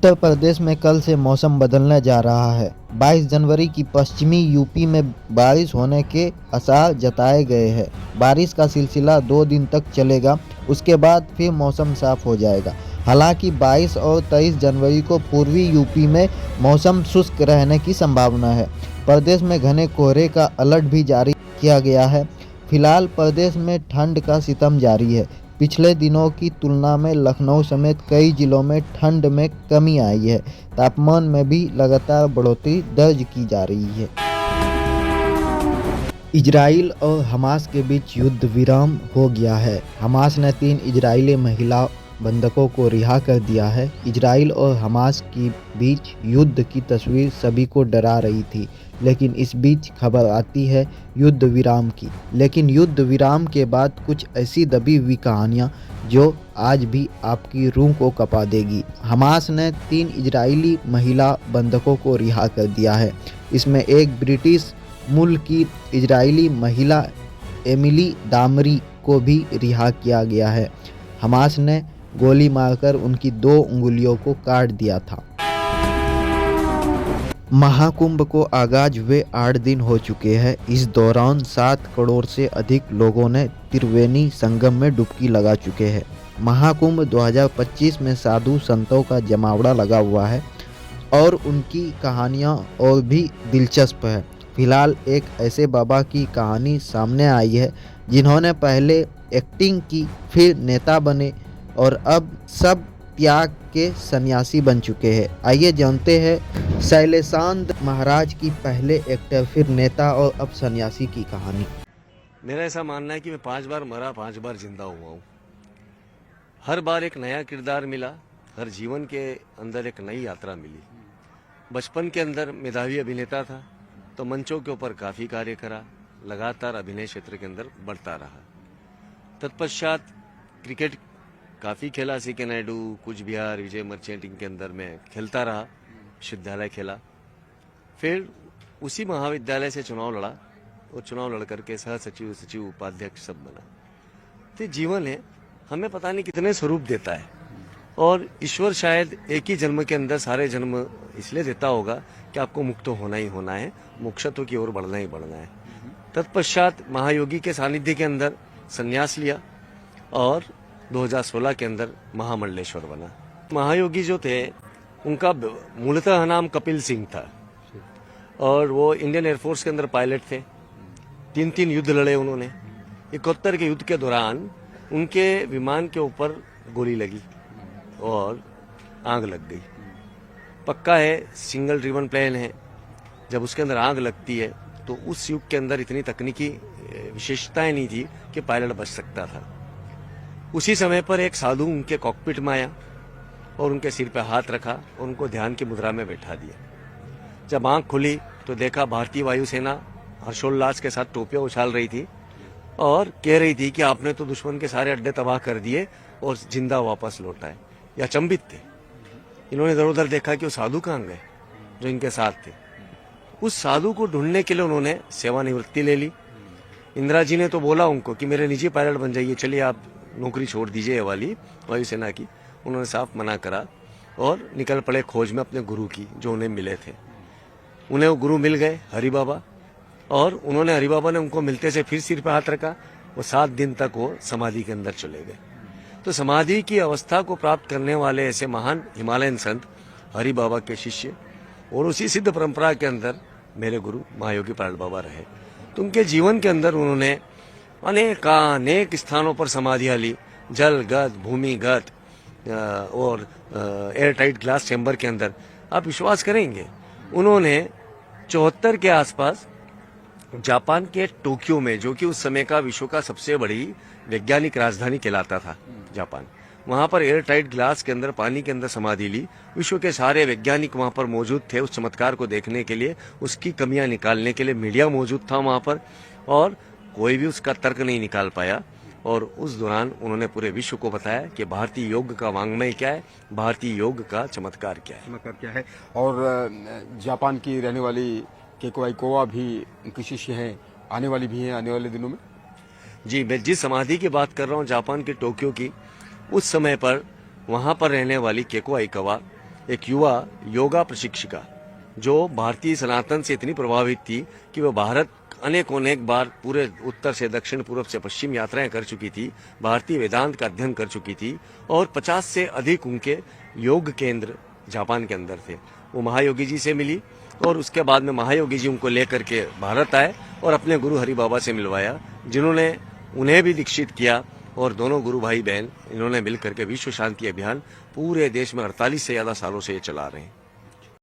उत्तर प्रदेश में कल से मौसम बदलने जा रहा है। 22 जनवरी की पश्चिमी यूपी में बारिश होने के आसार जताए गए हैं। बारिश का सिलसिला 2 दिन तक चलेगा, उसके बाद फिर मौसम साफ हो जाएगा। हालांकि 22 और 23 जनवरी को पूर्वी यूपी में मौसम शुष्क रहने की संभावना है। प्रदेश में घने कोहरे का अलर्ट भी जारी किया गया है। फिलहाल प्रदेश में ठंड का सितम जारी है। पिछले दिनों की तुलना में लखनऊ समेत कई जिलों में ठंड में कमी आई है। तापमान में भी लगातार बढ़ोतरी दर्ज की जा रही है। इजराइल और हमास के बीच युद्ध विराम हो गया है। हमास ने 3 इजरायली महिला बंधकों को रिहा कर दिया है। इजराइल और हमास के बीच युद्ध की तस्वीर सभी को डरा रही थी, लेकिन इस बीच खबर आती है युद्ध विराम की। लेकिन युद्ध विराम के बाद कुछ ऐसी दबी हुई कहानियां जो आज भी आपकी रूह को कँपा देगी। हमास ने 3 इजरायली महिला बंधकों को रिहा कर दिया है। इसमें एक ब्रिटिश मूल की इजरायली महिला एमिली दामरी को भी रिहा किया गया है। हमास ने गोली मारकर उनकी 2 उंगलियों को काट दिया था। महाकुंभ को आगाज हुए 8 दिन हो चुके हैं। इस दौरान 7 करोड़ से अधिक लोगों ने त्रिवेणी संगम में डुबकी लगा चुके हैं। महाकुंभ 2025 में साधु संतों का जमावड़ा लगा हुआ है और उनकी कहानियां और भी दिलचस्प है। फिलहाल एक ऐसे बाबा की कहानी सामने आई है जिन्होंने पहले एक्टिंग की, फिर नेता बने और अब सब त्याग के सन्यासी बन चुके हैं। आइए जानते हैं शैलेशानंद महाराज की पहले एक्टर, फिर नेता और अब सन्यासी की कहानी। मेरा ऐसा मानना है कि मैं 5 बार मरा, 5 बार जिंदा हुआ हूँ। हर बार एक नया किरदार मिला, हर जीवन के अंदर एक नई यात्रा मिली। बचपन के अंदर मेधावी अभिनेता था तो मंचों के ऊपर काफ़ी कार्य करा, लगातार अभिनय क्षेत्र के अंदर बढ़ता रहा। तत्पश्चात क्रिकेट काफ़ी खेला, सीके नायडू, कूच बिहार, विजय मर्चेंटिंग के अंदर मैं खेलता रहा, विश्वविद्यालय खेला। फिर उसी महाविद्यालय से चुनाव लड़ा और चुनाव लड़ करके सह सचिव, सचिव, उपाध्यक्ष सब बना। तो जीवन है, हमें पता नहीं कितने स्वरूप देता है और ईश्वर शायद एक ही जन्म के अंदर सारे जन्म इसलिए देता होगा कि आपको मुक्त होना ही होना है, मोक्षत्व की ओर बढ़ना ही बढ़ना है। तत्पश्चात महायोगी के सानिध्य के अंदर संन्यास लिया और 2016 के अंदर महामंडलेश्वर बना। महायोगी जो थे उनका मूलतः नाम कपिल सिंह था और वो इंडियन एयरफोर्स के अंदर पायलट थे। 3 युद्ध लड़े उन्होंने। 71 के युद्ध के दौरान उनके विमान के ऊपर गोली लगी और आग लग गई। पक्का है, सिंगल ड्रिवन प्लेन है, जब उसके अंदर आग लगती है तो उस युग के अंदर इतनी तकनीकी विशेषताएं नहीं थी कि पायलट बच सकता था। उसी समय पर एक साधु उनके कॉकपिट में आया और उनके सिर पे हाथ रखा और उनको ध्यान की मुद्रा में बैठा दिया। जब आंख खुली तो देखा भारतीय वायुसेना हर्षोल्लास के साथ टोपियां उछाल रही थी और कह रही थी कि आपने तो दुश्मन के सारे अड्डे तबाह कर दिए और जिंदा वापस लौटा है। या अचंभित थे। इन्होंने इधर उधर देखा कि वो साधु कहाँ गए जो इनके साथ थे। उस साधु को ढूंढने के लिए उन्होंने सेवानिवृत्ति ले ली। इंदिरा जी ने तो बोला उनको कि मेरे निजी पायलट बन जाइए, चलिए आप नौकरी छोड़ दीजिए ये वाली वायुसेना की। उन्होंने साफ मना करा और निकल पड़े खोज में अपने गुरु की, जो उन्हें मिले थे। उन्हें वो गुरु मिल गए, हरि बाबा, और उन्होंने हरि बाबा ने उनको मिलते से फिर सिर पर हाथ रखा। वो 7 दिन तक वो समाधि के अंदर चले गए। तो समाधि की अवस्था को प्राप्त करने वाले ऐसे महान हिमालयन संत हरि बाबा के शिष्य और उसी सिद्ध परंपरा के अंदर मेरे गुरु महायोगी पायलट बाबा रहे। तो उनके जीवन के अंदर उन्होंने अनेक स्थानों पर समाधियां ली, जलगत, भूमिगत और एयर टाइट ग्लास चैम्बर के अंदर। आप विश्वास करेंगे, उन्होंने 74 के आसपास जापान के टोक्यो में, जो कि उस समय का विश्व का सबसे बड़ी वैज्ञानिक राजधानी कहलाता था जापान, वहां पर एयर टाइट ग्लास के अंदर, पानी के अंदर समाधि ली। विश्व के सारे वैज्ञानिक वहां पर मौजूद थे उस चमत्कार को देखने के लिए, उसकी कमियां निकालने के लिए। मीडिया मौजूद था वहां पर और कोई भी उसका तर्क नहीं निकाल पाया। और उस दौरान उन्होंने पूरे विश्व को बताया कि भारतीय योग का वांग्मय क्या है, भारतीय योग का चमत्कार क्या है। और जापान की रहने वाली केको आइकोवा भी उनकी शिष्य हैं, आने वाली भी हैं आने वाले दिनों में। जी, मैं जिस समाधि की बात कर रहा हूँ जापान के टोक्यो की, उस समय पर वहां पर रहने वाली केको आइकावा एक युवा योगा प्रशिक्षिका जो भारतीय सनातन से इतनी प्रभावित थी कि वह भारत अनेक बार पूरे उत्तर से दक्षिण, पूर्व से पश्चिम यात्राएं कर चुकी थी, भारतीय वेदांत का अध्ययन कर चुकी थी और 50 से अधिक उनके योग केंद्र जापान के अंदर थे। वो महायोगी जी से मिली और उसके बाद में महायोगी जी उनको लेकर के भारत आए और अपने गुरु हरि बाबा से मिलवाया, जिन्होंने उन्हें भी दीक्षित किया और दोनों गुरु भाई बहन इन्होंने मिलकर के विश्व शांति अभियान पूरे देश में 48 से ज्यादा सालों से ये चला रहे हैं।